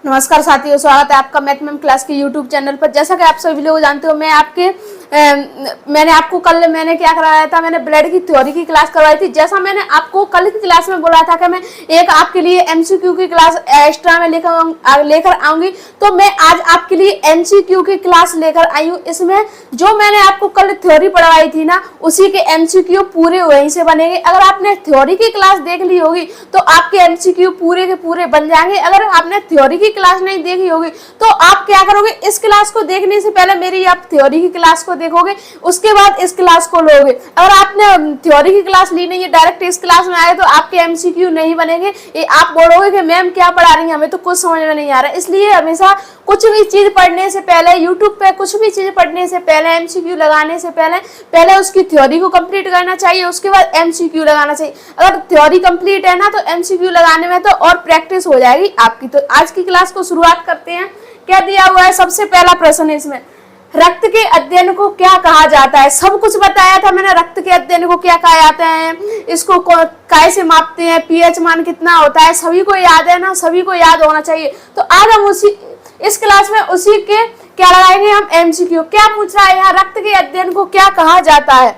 नमस्कार साथियों, स्वागत है आपका मैथ मैम क्लास के यूट्यूब चैनल पर। जैसा कि आप सभी लोग जानते हो, मैंने आपको कल क्या कराया था, मैंने ब्लड की थ्योरी की क्लास करवाई थी। जैसा मैंने आपको कल की क्लास में बोला था कि मैं एक आपके लिए एमसीक्यू की क्लास एक्स्ट्रा में लेकर आऊंगी, तो मैं आज आपके लिए एमसीक्यू की क्लास लेकर आई हूँ। इसमें जो मैंने आपको कल थ्योरी पढ़वाई थी ना, उसी के एमसीक्यू पूरे वहीं से बनेंगे। अगर आपने थ्योरी की क्लास देख ली होगी तो आपके एमसीक्यू पूरे के पूरे बन जाएंगे। अगर आपने थ्योरी की क्लास नहीं देखी होगी तो आप क्या करोगे, इस क्लास को देखने से पहले मेरी आप थ्योरी की क्लास को देखोगे, उसके बाद इस क्लास को लोगे। अगर आपने थ्योरी की क्लास ली नहीं है, डायरेक्ट इस क्लास में आए, तो आपके एमसीक्यू नहीं बनेंगे। आप बोलोगे कि मैम क्या पढ़ा रही है, हमें तो कुछ समझ में नहीं आ रहा है। इसलिए हमेशा कुछ भी चीज पढ़ने से पहले, यूट्यूब पे कुछ भी चीज पढ़ने से पहले, एमसीक्यू लगाने से पहले उसकी थ्योरी को कंप्लीट करना चाहिए, उसके बाद एमसीक्यू लगाना चाहिए। अगर थ्योरी कंप्लीट है ना, तो एमसीक्यू लगाने में तो और प्रैक्टिस हो जाएगी आपकी। तो आज की क्लास को शुरुआत करते हैं। क्या दिया हुआ है, सबसे पहला प्रश्न है इसमें, रक्त के अध्ययन को क्या कहा जाता है। सब कुछ बताया था मैंने, रक्त के अध्ययन को क्या कहा जाता है, इसको काय से मापते हैं, पीएच मान कितना होता है, सभी को याद है ना, सभी को याद होना चाहिए। तो आज हम इस क्लास में उसी के क्या लगाएंगे हम एमसीक्यू। क्या पूछ रहा है यहाँ, रक्त के अध्ययन को क्या कहा जाता है।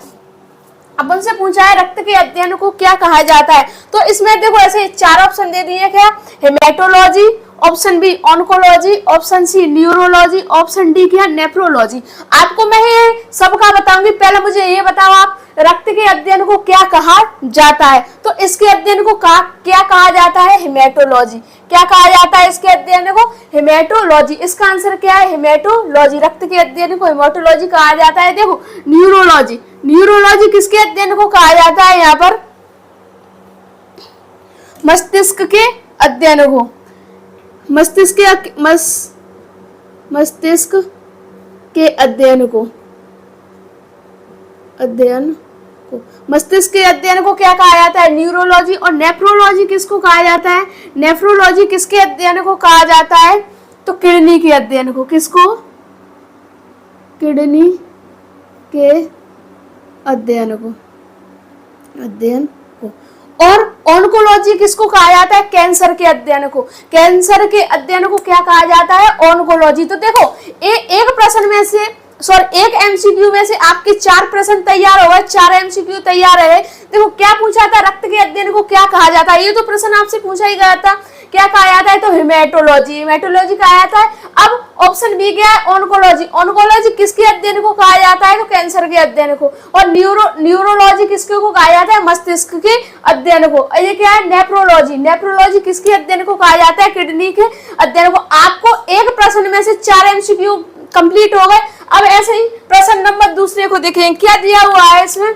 अब उनसे पूछा है रक्त के अध्ययन को क्या कहा जाता है, तो इसमें देखो ऐसे चार ऑप्शन दे दिए। क्या, haematology, option B oncology, option C neurology, option D क्या नेफ्रोलॉजी। आपको मैं ये सबका बताऊंगी, पहले मुझे ये बताओ आप रक्त के अध्ययन को क्या कहा जाता है। तो इसके अध्ययन को क्या कहा जाता है, हेमेटोलॉजी। क्या कहा जाता है इसके अध्ययन को, हेमेटोलॉजी। इसका आंसर क्या है, हेमेटोलॉजी। रक्त के अध्ययन को हेमेटोलॉजी कहा जाता है। देखो न्यूरोलॉजी, न्यूरोलॉजी किसके अध्ययन को कहा जाता है, यहाँ पर मस्तिष्क के अध्ययन को, मस्तिष्क के अध्ययन को मस्तिष्क के अध्ययन को क्या कहा जाता है, न्यूरोलॉजी। और नेफ्रोलॉजी किसको कहा जाता है, नेफ्रोलॉजी किसके अध्ययन को कहा जाता है, तो किडनी के अध्ययन को। किसको, किडनी के अध्ययन को। और ऑन्कोलॉजी किसको कहा जाता है, कैंसर के अध्ययन को। कैंसर के अध्ययन को क्या कहा जाता है, ऑन्कोलॉजी। तो देखो एक प्रश्न में से एक एमसीक्यू में से आपके 4 प्रश्न तैयार हो गए, 4 एमसीक्यू तैयार है। देखो क्या पूछा था, रक्त के अध्ययन को क्या कहा जाता है, ये तो प्रश्न आपसे पूछा ही गया था। क्या कहा जाता है, तो हेमेटोलॉजी, हेमेटोलॉजी कहा जाता है। अब ऑप्शन बी क्या है, ऑन्कोलॉजी। ऑन्कोलॉजी किसके अध्ययन को कहा जाता है, तो कैंसर के अध्ययन को। और न्यूरोलॉजी किसके को कहा जाता है, मस्तिष्क के अध्ययन को। ये क्या है, नेफ्रोलॉजी। नेफ्रोलॉजी किसके अध्ययन को कहा जाता है, किडनी के अध्ययन को। आपको एक प्रश्न में से 4 एमसीक्यू कंप्लीट हो गए। अब ऐसे ही प्रश्न नंबर दूसरे को देखें। क्या दिया हुआ है इसमें,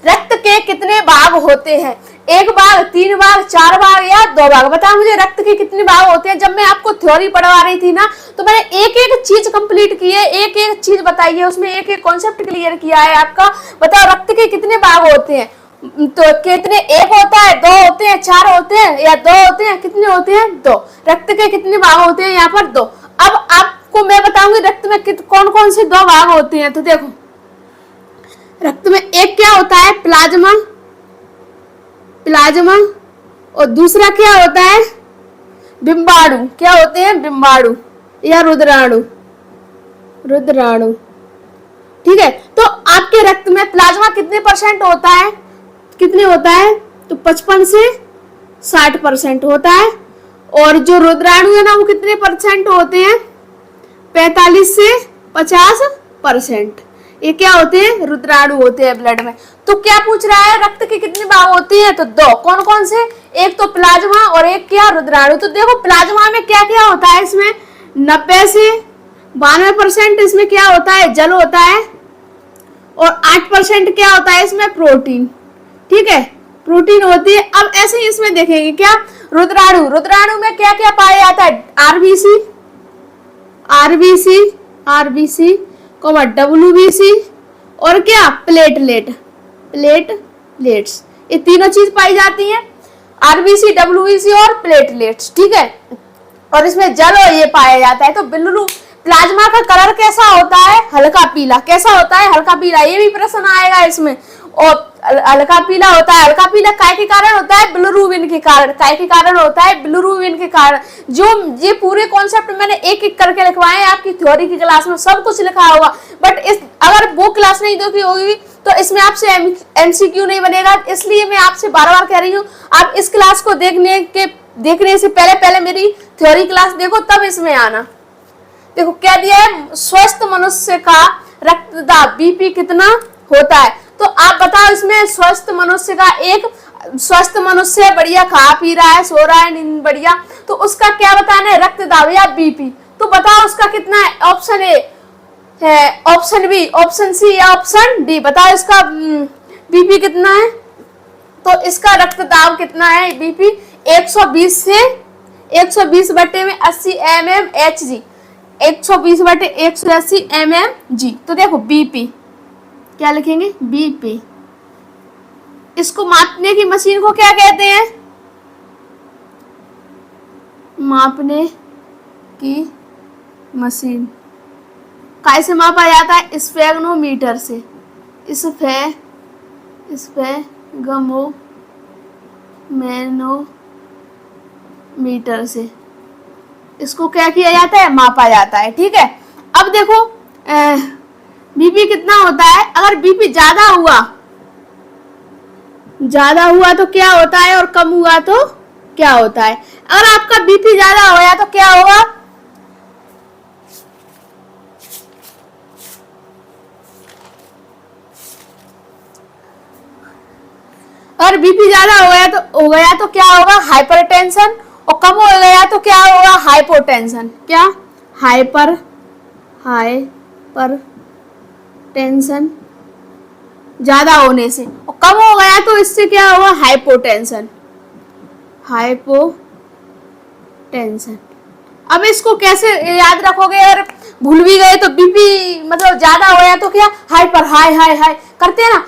रक्त के कितने भाग होते हैं, 1 भाग, 3 भाग, 4 भाग या 2 भाग। बताओ मुझे रक्त के कितने भाग होते हैं। जब मैं आपको थ्योरी पढ़वा रही थी ना, तो मैंने एक एक चीज कंप्लीट की है, एक एक चीज बताई है, उसमें एक एक कॉन्सेप्ट क्लियर किया है आपका। बताओ रक्त के कितने भाग होते हैं, तो कितने, 1 होता है, 2 होते हैं, 4 होते हैं या 2 होते हैं, कितने होते हैं, 2। रक्त के कितने भाग होते हैं, यहाँ पर 2। अब आपको मैं बताऊंगी रक्त में कौन कौन से 2 भाग होते हैं। तो देखो रक्त में एक क्या होता है, प्लाज्मा, और दूसरा क्या होता है, बिम्बाणु। क्या होते हैं, बिम्बाणु या रुद्राणु। ठीक है, तो आपके रक्त में प्लाज्मा कितने % होता है, कितने होता है, तो 55 से 60% होता है। और जो रुद्राणु है ना, वो कितने % होते हैं, 45 से 50%। ये क्या होते हैं, रुद्राणु होते हैं ब्लड में। तो क्या पूछ रहा है, रक्त के कितने भाग होते हैं, तो 2। कौन कौन से, एक तो प्लाज्मा और एक क्या, रुद्राणु। तो देखो प्लाज्मा में क्या क्या होता है, इसमें 90 से 92% इसमें क्या होता है, जल होता है। और 8% क्या होता है, इसमें प्रोटीन। ठीक है, प्रोटीन होती है। अब ऐसे ही इसमें देखेंगे क्या, रुद्राणु। रुद्राणु में क्या क्या पाया जाता है, आरबीसी, WBC और क्या, प्लेटलेट्स। ये तीनों चीज पाई जाती हैं, आरबीसी, WBC और प्लेटलेट्स। ठीक है, और इसमें जल और ये पाया जाता है। तो बिल्कुल प्लाज्मा का कलर कैसा होता है, हल्का पीला। कैसा होता है, हल्का पीला। ये भी प्रश्न आएगा इसमें। और हल्का पीला होता है। हल्का पीला काय के कारण होता है? बिलिरुबिन के कारण। काय के कारण होता है? बिलिरुबिन के कारण। जो ये पूरे कॉन्सेप्ट मैंने एक एक करके लिखवाए हैं, आपकी थ्योरी की क्लास में सब कुछ लिखा होगा, बट इस अगर वो क्लास नहीं देखी होगी तो इसमें आपसे एमसीक्यू नहीं बनेगा। इसलिए मैं आपसे बार बार कह रही हूँ, आप इस क्लास को देखने से पहले मेरी थ्योरी क्लास देखो, तब इसमें आना। देखो क्या दिया है, स्वस्थ मनुष्य का रक्तदाब बीपी कितना होता है। तो आप बताओ, इसमें स्वस्थ मनुष्य का, एक स्वस्थ मनुष्य बढ़िया खा पी रहा है, सो रहा है, नींद बढ़िया, तो उसका क्या बताना है, रक्तदाब या बीपी। तो बताओ उसका कितना है, ऑप्शन ए है, ऑप्शन बी, ऑप्शन सी या ऑप्शन डी। बताओ इसका बीपी कितना है। तो इसका रक्तदाब कितना है, बीपी 120 से 120/80 mmHg, 120/180 mmG। तो देखो बीपी क्या लिखेंगे, बीपी। इसको मापने की मशीन को क्या कहते हैं, मापने की मशीन। कैसे मापा जाता है, स्फेग्नोमीटर से, स्फेग्नोमीटर से इसको क्या किया जाता है, मापा जाता है। ठीक है, अब देखो बीपी कितना होता है। अगर बीपी ज्यादा हुआ तो क्या होता है, और कम हुआ तो क्या होता है। अगर आपका बीपी ज्यादा हो गया तो क्या होगा, अगर बीपी ज्यादा हो गया तो क्या होगा, हाइपरटेंशन, और कम हो गया तो क्या होगा, हाइपोटेंशन। क्या, हाइपरटेंशन ज्यादा होने से, और कम हो गया तो इससे क्या होगा, हाइपोटेंशन। अब इसको कैसे याद रखोगे, अगर भूल भी गए तो बीपी मतलब ज्यादा हो गया तो क्या, हाइपर, हाई हाई हाई करते हैं ना,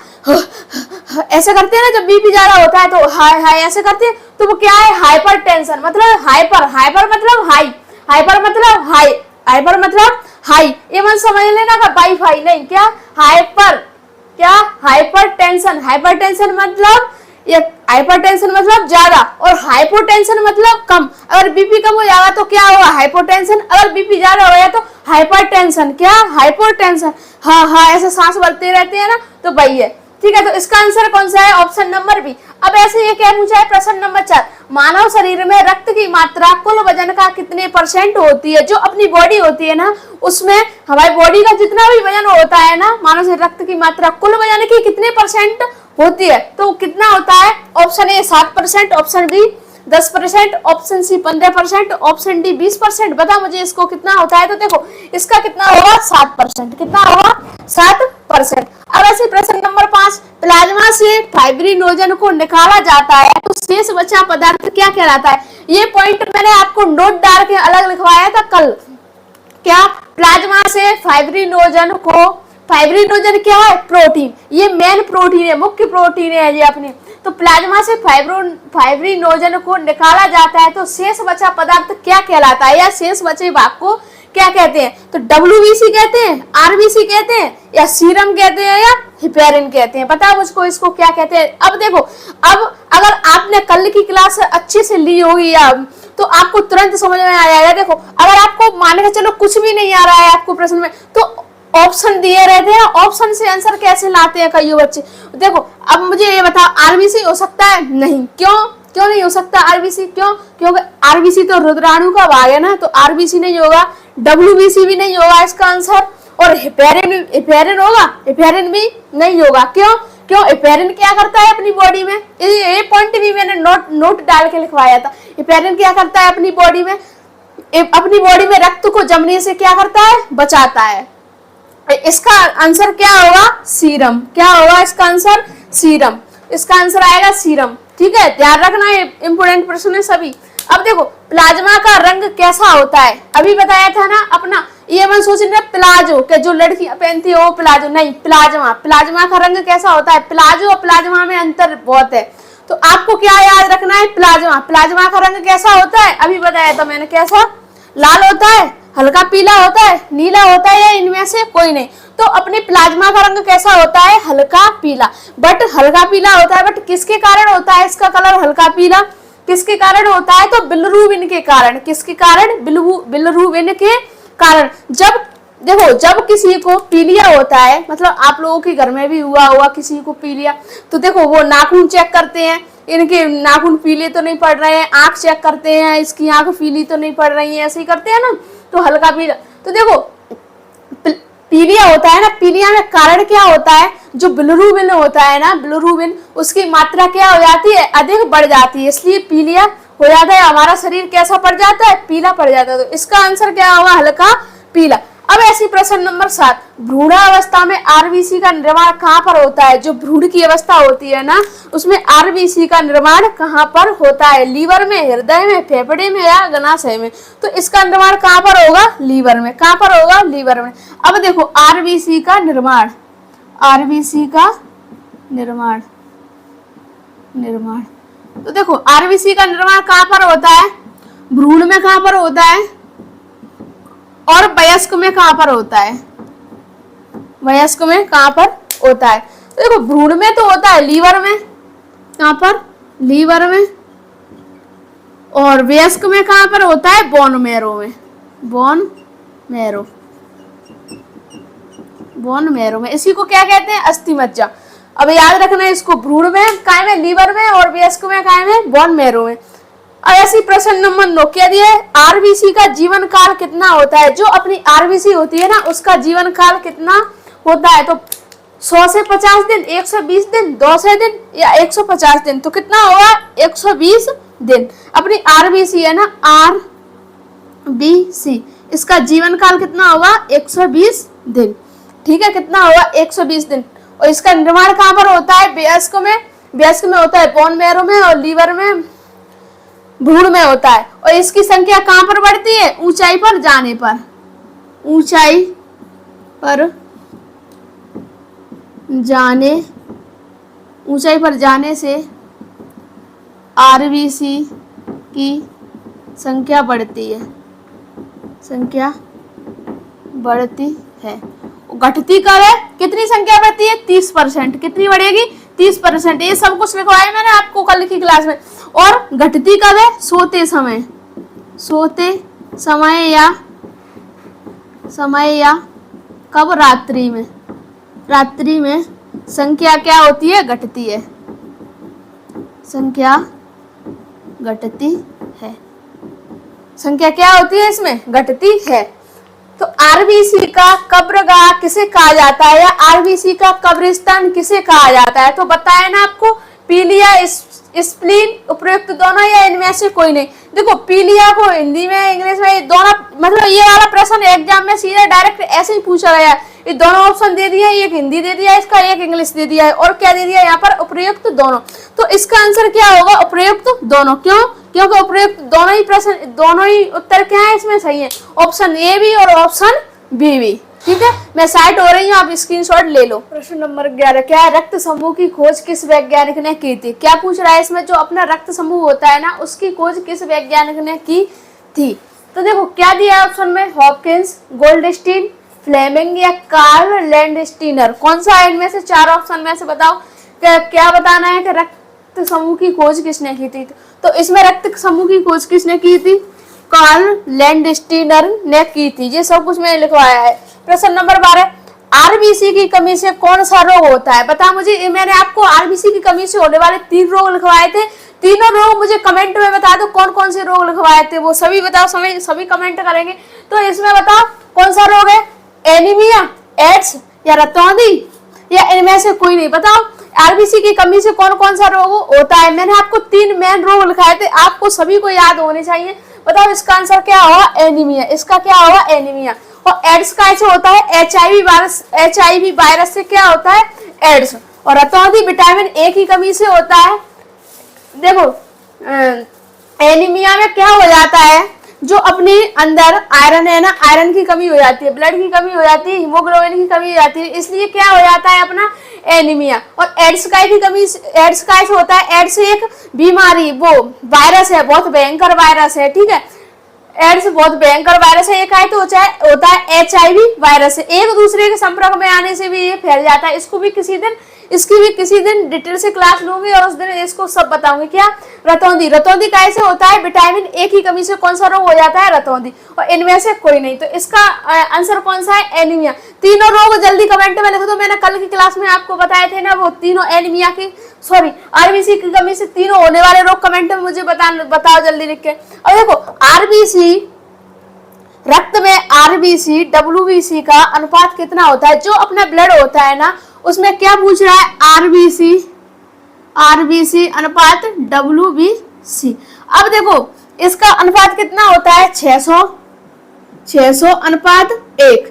ऐसे करते हैं ना, जब बीपी ज्यादा होता है तो हाई हाई ऐसे करते हैं, तो वो क्या है, हाइपर टेंशन। मतलब हाइपर मतलब हाई, हाइपर मतलब हाई, हाइपर मतलब हाई। ये मन समझ लेना का वाईफाई नहीं, क्या हाइपर, क्या हाइपरटेंशन। हाइपरटेंशन मतलब ये, हाइपरटेंशन मतलब ज्यादा, और हाइपोटेंशन मतलब कम। अगर बीपी कम हो जाएगा तो क्या होगा, हाइपोटेंशन। अगर बीपी ज्यादा हो गया तो हाइपरटेंशन, क्या, हाइपोटेंशन। हाँ ऐसे सांस भरते रहते हैं ना, तो वही है। ठीक है, तो इसका आंसर कौन सा है, ऑप्शन नंबर बी। अब ऐसे ये क्या पूछा है, प्रश्न नंबर 4, मानव शरीर में रक्त की मात्रा कुल वजन का कितने % होती है। जो अपनी बॉडी होती है ना, उसमें हमारी बॉडी का जितना भी वजन होता है ना, मानव शरीर रक्त की मात्रा कुल वजन की कितने % होती है, तो कितना होता है। Option A 7%, option B 10%, option C 15%, option D 20%। बता मुझे इसको कितना होता है। तो देखो इसका कितना होगा, 7%। कितना होगा, 7%। अब ऐसे प्रश्न नंबर 5, प्लाज्मा से फाइब्रिनोजन को निकाला जाता है तो शेष बचा पदार्थ क्या कहलाता है। ये पॉइंट मैंने आपको नोट डाल के अलग लिखवाया था कल। क्या, प्लाज्मा से फाइब्रिनोजन को, फाइब्रिनोजन क्या है, प्रोटीन। ये मेन प्रोटीन है, मुख्य प्रोटीन है ये अपने। तो प्लाज्मा से फाइब्रिनोजन को निकाला जाता है तो शेष बचा पदार्थ क्या कहलाता है, या शेष बचे भाग को क्या कहते हैं। तो WBC कहते हैं, RBC कहते हैं, या सीरम कहते हैं, या हिपेरिन कहते हैं। बताओ मुझको इसको क्या कहते हैं। अब देखो, अब अगर आपने कल की क्लास अच्छे से ली होगी या तो आपको तुरंत समझ में आ जाएगा। देखो अगर आपको मान के चलो कुछ भी नहीं आ रहा है आपको प्रश्न में, तो ऑप्शन दिए रहते हैं, ऑप्शन से आंसर कैसे लाते हैं कई बच्चे। देखो अब मुझे ये बताओ, RBC हो सकता है, नहीं। क्यों नहीं हो सकता RBC, क्यों, क्योंकि RBC तो रुद्राणु का भाग है ना, तो RBC नहीं होगा। WBC भी नहीं होगा इसका आंसर, और हिपेरिन होगा, हिपेरिन भी नहीं होगा। क्यों हिपेरिन क्या करता है अपनी बॉडी में, ये पॉइंट भी मैंने नोट डाल के लिखवाया था। हिपेरिन क्या करता है अपनी बॉडी में, रक्त को जमने से क्या करता है, बचाता है। इसका आंसर क्या होगा, सीरम। क्या होगा इसका आंसर, सीरम। इसका आंसर आएगा सीरम। ठीक है, ध्यान रखना, ये इंपोर्टेंट प्रश्न है सभी। अब देखो प्लाज्मा का रंग कैसा होता है, अभी बताया था ना अपना। ये मन सोच रहे प्लाजो के जो लड़कियां पहनती है वो प्लाजो, नहीं, प्लाज्मा का रंग कैसा होता है। प्लाजो और प्लाज्मा में अंतर बहुत है, तो आपको क्या याद रखना है, प्लाज्मा का रंग कैसा होता है, अभी बताया था मैंने। कैसा, लाल होता है, हल्का पीला होता है, नीला होता है, या इनमें से कोई नहीं। तो अपने प्लाज्मा का रंग कैसा होता है, हल्का पीला। बट हल्का पीला होता है, बट किसके कारण होता है इसका कलर हल्का पीला, किसके कारण होता है, तो बिलिरुबिन के कारण। किसके कारण, बिलिरुबिन के कारण। जब देखो, जब किसी को पीलिया होता है, मतलब आप लोगों के घर में भी हुआ होगा किसी को पीलिया, तो देखो वो नाखून चेक करते हैं, इनके नाखून पीले तो नहीं पड़ रहे हैं, आंख चेक करते हैं, इसकी आंख पीली तो नहीं पड़ रही है, ऐसे ही करते हैं ना, तो हल्का पीला। तो देखो पीलिया होता है ना, पीलिया में कारण क्या होता है, जो बिलिरुबिन होता है ना, बिलिरुबिन, उसकी मात्रा क्या हो जाती है, अधिक बढ़ जाती है, इसलिए पीलिया हो जाता है, हमारा शरीर कैसा पड़ जाता है, पीला पड़ जाता है। तो इसका आंसर क्या होगा, हल्का पीला। अब ऐसी प्रश्न नंबर 7, भ्रूणावस्था में आरबीसी का निर्माण कहाँ पर होता है। जो भ्रूण की अवस्था होती है ना, उसमें आरबीसी का निर्माण कहाँ पर होता है, लीवर में, हृदय में, फेफड़े में या अग्नाशय में। तो इसका निर्माण कहाँ पर होगा, लीवर में। कहाँ पर होगा, लीवर में। अब देखो आरबीसी का निर्माण, आरबीसी का निर्माण, तो देखो आरबीसी का निर्माण कहाँ पर होता है, भ्रूण में कहाँ पर होता है, और वयस्क में कहाँ पर होता है, वयस्क में कहाँ पर होता है। तो देखो भ्रूण में तो होता है लीवर में, कहाँ पर, लीवर में, और वयस्क में कहाँ पर होता है, बोन मैरो में, बोन मैरो, बोन मैरो में। इसी को क्या कहते हैं, अस्थि मज्जा। अब याद रखना है इसको, भ्रूण में काय में, लीवर में, और वयस्क में काय में, बोन मैरो में। और ऐसी प्रश्न नंबर 9 क्या दिया है, आरबीसी का जीवन काल कितना होता है। जो अपनी आरबीसी होती है ना, उसका जीवन काल कितना होता है, तो 100 से 50 दिन, 120 दिन, 200 दिन या 150 दिन। तो कितना होगा, 120 दिन। अपनी आरबीसी है ना, आरबीसी, इसका जीवन काल कितना होगा, 120 दिन। ठीक है, कितना होगा, 120 दिन। और इसका निर्माण कहाँ पर होता है, वयस्क में, वयस्क में होता है बोन मैरो में, और लीवर में, भ्रूण में होता है। और इसकी संख्या कहाँ पर बढ़ती है, ऊंचाई पर जाने पर, ऊंचाई पर जाने, ऊंचाई पर जाने से आरबीसी की संख्या बढ़ती है, संख्या बढ़ती है। घटती कब है, कितनी संख्या बढ़ती है, 30%। कितनी बढ़ेगी, 30%। ये सब कुछ लिखवाया मैंने आपको कल की क्लास में। और घटती कब है, सोते समय, सोते समय या कब, रात्रि में, रात्रि में संख्या क्या होती है, घटती है, संख्या घटती है, संख्या क्या होती है इसमें, घटती है। तो आरबीसी का कब्रगाह किसे कहा जाता है, या आरबीसी का कब्रिस्तान किसे कहा जाता है। तो बताया ना आपको, पीलिया, स्प्लीन, उपयुक्त दोनों, या इनमें से कोई नहीं। देखो पीलिया को हिंदी में, इंग्लिश में, दोनों, मतलब ये वाला प्रश्न एग्जाम में सीधे डायरेक्ट ऐसे ही पूछा गया है। ये दोनों ऑप्शन दे दिया है, एक हिंदी दे दिया है इसका, एक इंग्लिश दे दिया है, और क्या दे दिया है यहाँ पर, उपयुक्त दोनों। तो इसका आंसर क्या होगा, उपयुक्त दोनों। क्यों, क्योंकि उपयुक्त दोनों ही प्रश्न, दोनों ही उत्तर क्या है इसमें सही है, ऑप्शन ए भी और ऑप्शन बी भी। ठीक है, मैं साइट हो रही हूँ, आप स्क्रीनशॉट ले लो। प्रश्न नंबर 11, क्या है, रक्त समूह की खोज किस वैज्ञानिक ने की थी। क्या पूछ रहा है इसमें, जो अपना रक्त समूह होता है ना, उसकी खोज किस वैज्ञानिक ने की थी। तो देखो क्या दिया है ऑप्शन में, हॉपकिंस, गोल्डस्टीन, फ्लेमिंग या कार्ल लैंडस्टीनर। कौन सा है इनमें से, 4 ऑप्शन में से बताओ। क्या बताना है कि रक्त समूह की खोज किसने की थी। तो इसमें रक्त समूह की खोज किसने की थी, कार्ल लैंडस्टीनर ने की थी। ये सब कुछ मैंने लिखवाया है। प्रश्न नंबर 12, आरबीसी की कमी से कौन सा रोग होता है। बता मुझे, मैंने आपको आरबीसी की कमी से होने वाले 3 रोग लिखवाए थे। तीनों रोग मुझे कमेंट में बता दो, कौन कौन से रोग लिखवाए थे, वो सभी बताओ, सभी कमेंट करेंगे। तो इसमें बताओ कौन सा रोग है, एनीमिया, एड्स या रतौंधी, या इनमें से कोई नहीं। बताओ आरबीसी की कमी से कौन कौन सा रोग होता है। मैंने आपको 3 मेन रोग लिखाए थे, आपको सभी को याद होने चाहिए। बताओ इसका आंसर क्या होगा, एनीमिया। इसका क्या होगा, एनीमिया। और एड्स का ऐसे होता है, एचआईवी वायरस से क्या होता है, एड्स। और रतौंधी विटामिन ए की कमी से होता है। देखो एनीमिया में क्या हो जाता है, जो अपने अंदर आयरन है ना, आयरन की कमी हो जाती है, ब्लड की कमी हो जाती है, हीमोग्लोबिन की कमी हो जाती है, इसलिए क्या हो जाता है अपना एनीमिया। और एड्स का की कमी, एड्स का होता है, एड्स एक बीमारी, वो वायरस है, बहुत भयंकर वायरस है। ठीक है, एड्स बहुत भयंकर वायरस है। एक आए तो होता है HIV वायरस है, एक दूसरे के संपर्क में आने से भी ये फैल जाता है। इसकी भी किसी दिन डिटेल से क्लास लूंगी और उस दिन इसको सब बताऊंगी। क्या रतौंधी, रतौंधी कैसे होता है? विटामिन ए की कमी से कौन सा रोग हो जाता है? रतौंधी। और इनमें से कोई नहीं, तो इसका आंसर कौन सा है? एनीमिया। तीनों रोग जल्दी कमेंट में लिख दो। मैंने कल की क्लास में आपको बताए थे ना, वो तीनों एनीमिया की आरबीसी की कमी से तीनों होने वाले रोग कमेंट में मुझे बताओ जल्दी लिख के। और देखो आरबीसी, रक्त में आरबीसी डब्ल्यूबीसी का अनुपात कितना होता है? जो अपना ब्लड होता है ना, उसमें क्या पूछ रहा है? आरबीसी अनुपात डब्ल्यूबीसी। अब देखो इसका अनुपात कितना होता है? 600 अनुपात 1।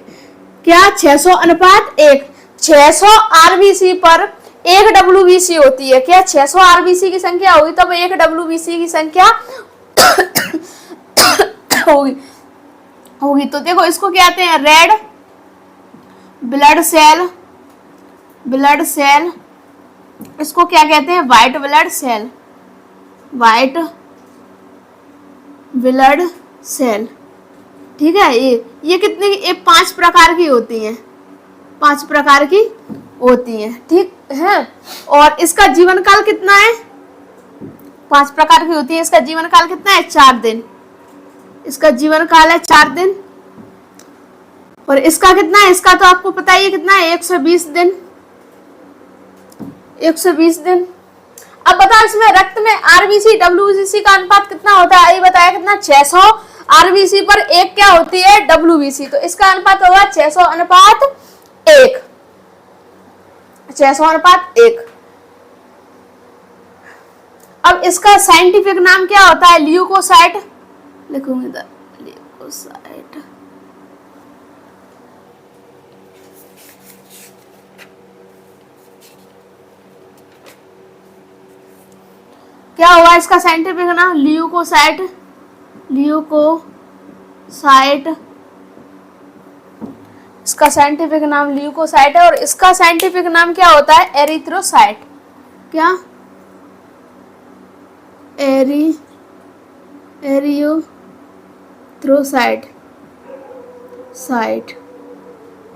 क्या 600 अनुपात 1? 600 आरबीसी पर 1 डब्ल्यूबीसी होती है। क्या 600 आरबीसी की संख्या होगी तब 1 डब्ल्यूबीसी की संख्या होगी। तो देखो इसको क्या कहते हैं? Red blood cell. इसको क्या कहते हैं? White blood cell. ठीक है। ये कितनी? ये 5 प्रकार की होती हैं, 5 प्रकार की होती हैं। ठीक है। और इसका जीवन काल कितना है? 5 प्रकार की होती है। इसका जीवन काल कितना है? 4 दिन। इसका जीवन काल है 4 दिन। और इसका कितना है? इसका तो आपको पता ही है कितना है? 120 दिन। 120 दिन। अब बताओ इसमें रक्त में आरबीसी डब्ल्यूबीसी का अनुपात कितना होता है? ये बताया कितना? 600 आरबीसी पर 1 क्या होती है? डब्ल्यूबीसी। तो इसका अनुपात होगा 600 अनुपात 1। 600 अनुपात 1। अब इसका साइंटिफिक नाम क्या होता है? ल्यूकोसाइट। लिखूंगी इधर, ल्यूकोसाइट। क्या हुआ इसका साइंटिफिक नाम? ल्यूकोसाइट। इसका साइंटिफिक नाम ल्यूकोसाइट है। और इसका साइंटिफिक नाम क्या होता है? एरिथ्रोसाइट। क्या? एरिथ्रोसाइट।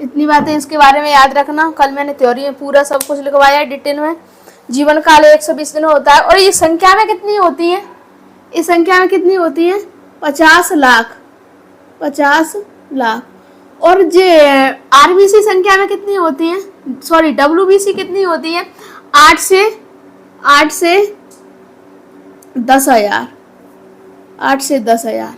इतनी बातें इसके बारे में याद रखना। कल मैंने थ्योरी में पूरा सब कुछ लिखवाया डिटेल में। जीवन काल 120 दिन होता है। और ये संख्या में कितनी होती है? इस संख्या में कितनी होती है? 50 लाख। और जो आरबीसी संख्या में कितनी होती है? डब्ल्यूबीसी कितनी होती है? 8 से 10,000। 8 से 10,000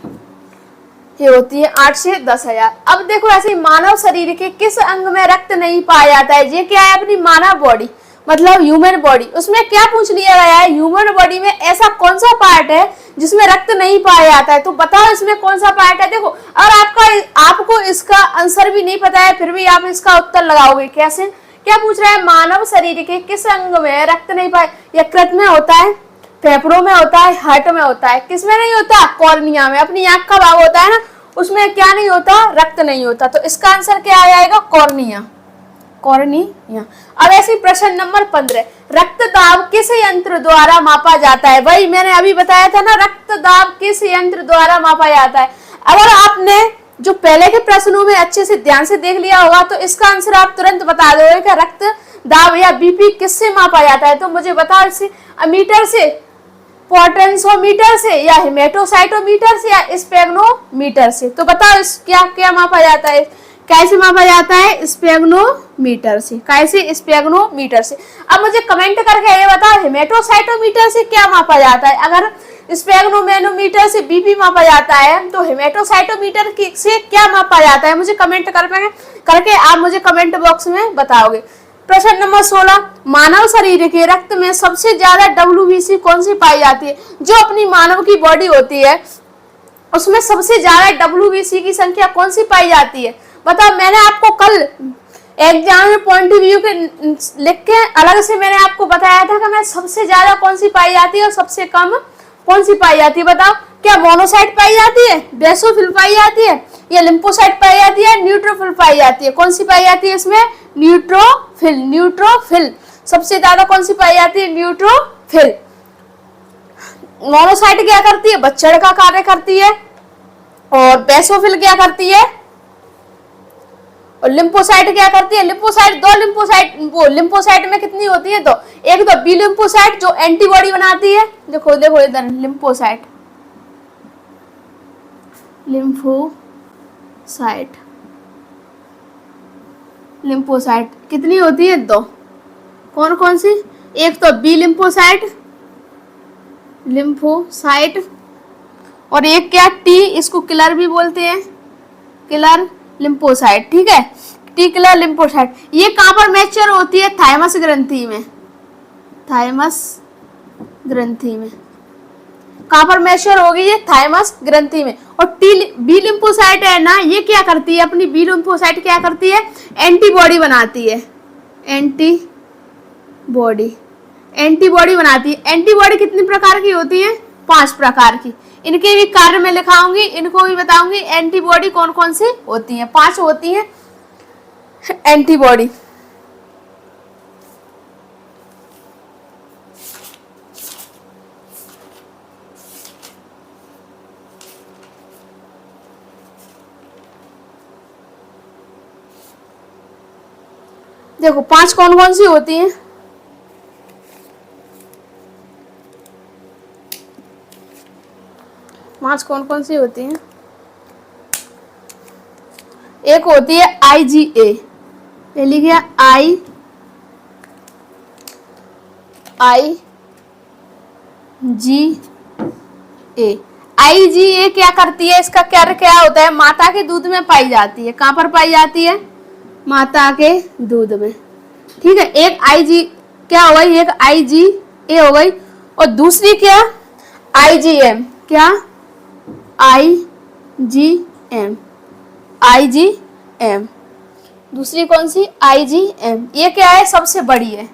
ये होती है। 8 से 10,000। अब देखो ऐसे मानव शरीर के किस अंग में रक्त नहीं पाया जाता है? ये क्या है? अपनी मानव बॉडी, मतलब ह्यूमन बॉडी। उसमें क्या पूछ लिया गया है? ह्यूमन बॉडी में ऐसा कौन सा पार्ट है जिसमें रक्त नहीं पाया जाता है? तो बताओ इसमें कौन सा पार्ट है? देखो और आपको इसका आंसर भी नहीं पता है, फिर भी आप इसका उत्तर लगाओगे कैसे? क्या पूछ रहा है? मानव शरीर के किस अंग में रक्त नहीं पाया? यकृत में होता है, फेफड़ों में होता है, हार्ट में होता है। किसमें नहीं होता? कॉर्निया में। अपनी आंख का भाग होता है ना, उसमें क्या नहीं होता? रक्त नहीं होता। तो इसका आंसर क्या आ जाएगा? कॉर्निया। अब ऐसी प्रश्न नंबर 15, रक्तदाब किस यंत्र द्वारा मापा जाता है? वही मैंने अभी बताया था ना, रक्तदाब किस यंत्र द्वारा मापा जाता है। अगर आपने जो पहले के प्रश्नों में अच्छे से ध्यान से देख लिया होगा तो इसका आंसर आप तुरंत बता दोगे कि रक्तदाब या बीपी किससे मापा जाता है। तो मुझे बताओ, इससे मीटर से, पोटेंशियोमीटर से, या हेमेटोसाइटोमीटर से, या स्पेग्नोमीटर से। तो बताओ इस क्या मापा जाता है? कैसे मापा जाता है? स्पेग्नोमीटर से। कैसे? स्पेग्नोमीटर से। अब मुझे कमेंट करके ये बताओ, हेमेटोसाइटोमीटर से क्या मापा जाता है? अगर स्पेग्नोमेनोमीटर से बीपी मापा जाता है तो हेमेटोसाइटोमीटर से क्या मापा जाता है? मुझे कमेंट करके आप मुझे कमेंट बॉक्स में बताओगे। प्रश्न नंबर 16, मानव शरीर के रक्त में सबसे ज्यादा डब्ल्यूबीसी कौन सी पाई जाती है? जो अपनी मानव की बॉडी होती है उसमें सबसे ज्यादा डब्ल्यूबीसी की संख्या कौन सी पाई जाती है? बताओ। मैंने आपको कल एग्जाम में पॉइंट ऑफ व्यू के लिख के अलग से मैंने आपको बताया था कि मैं सबसे ज्यादा कौन सी पाई जाती है और सबसे कम कौन सी पाई जाती है। बताओ, क्या मोनोसाइट पाई जाती है, बेसोफिल पाई जाती है, या लिम्फोसाइट पाई जाती है, न्यूट्रोफिल पाई जाती है? कौन सी पाई जाती है इसमें? न्यूट्रोफिल सबसे ज्यादा कौन सी पाई जाती है? न्यूट्रोफिल। मोनोसाइट क्या करती है? बच्चड़ का कार्य करती है। और बेसोफिल क्या करती है, और लिम्फोसाइट क्या करती है, लिम्फोसाइट दो लिम्फोसाइट, वो लिम्फोसाइट में कितनी होती है, तो एक तो बी लिम्फोसाइट जो एंटीबॉडी बनाती है, देखो देखो इधर लिम्फोसाइट, लिम्फोसाइट, लिम्फोसाइट कितनी होती है, दो। कौन कौन सी, एक तो बी लिम्फोसाइट, लिम्फोसाइट, और एक क्या टी, इसको किलर भी बोलते हैं, किलर लिम्फोसाइट, ठीक है, टी किलर लिम्फोसाइट। ये कहां पर मैच्योर होती है, थाइमस ग्रंथि में, थाइमस ग्रंथि में, कहां पर मैच्योर होगी ये, थाइमस ग्रंथि में। और टी बी लिम्फोसाइट है ना, ये क्या करती है, अपनी बी लिम्फोसाइट क्या करती है, एंटीबॉडी बनाती है, एंटीबॉडी, एंटीबॉडी बनाती है। एंटीबॉडी कितनी प्रकार की होती है, 5 प्रकार की। इनके भी कार्य में लिखाऊंगी, इनको भी बताऊंगी एंटीबॉडी कौन कौन सी होती हैं, 5 होती हैं एंटीबॉडी। देखो 5 कौन कौन सी होती हैं, पांच कौन कौन सी होती हैं, एक होती है IgA, ये लिख गया IgA। IgA क्या करती है, इसका क्या होता है, माता के दूध में पाई जाती है, कहां पर पाई जाती है, माता के दूध में, ठीक है। एक IG क्या हो गई, एक IgA हो गई, और दूसरी क्या, IgM, क्या IgM, IgM, दूसरी कौन सी, IgM। ये क्या है, सबसे बड़ी है,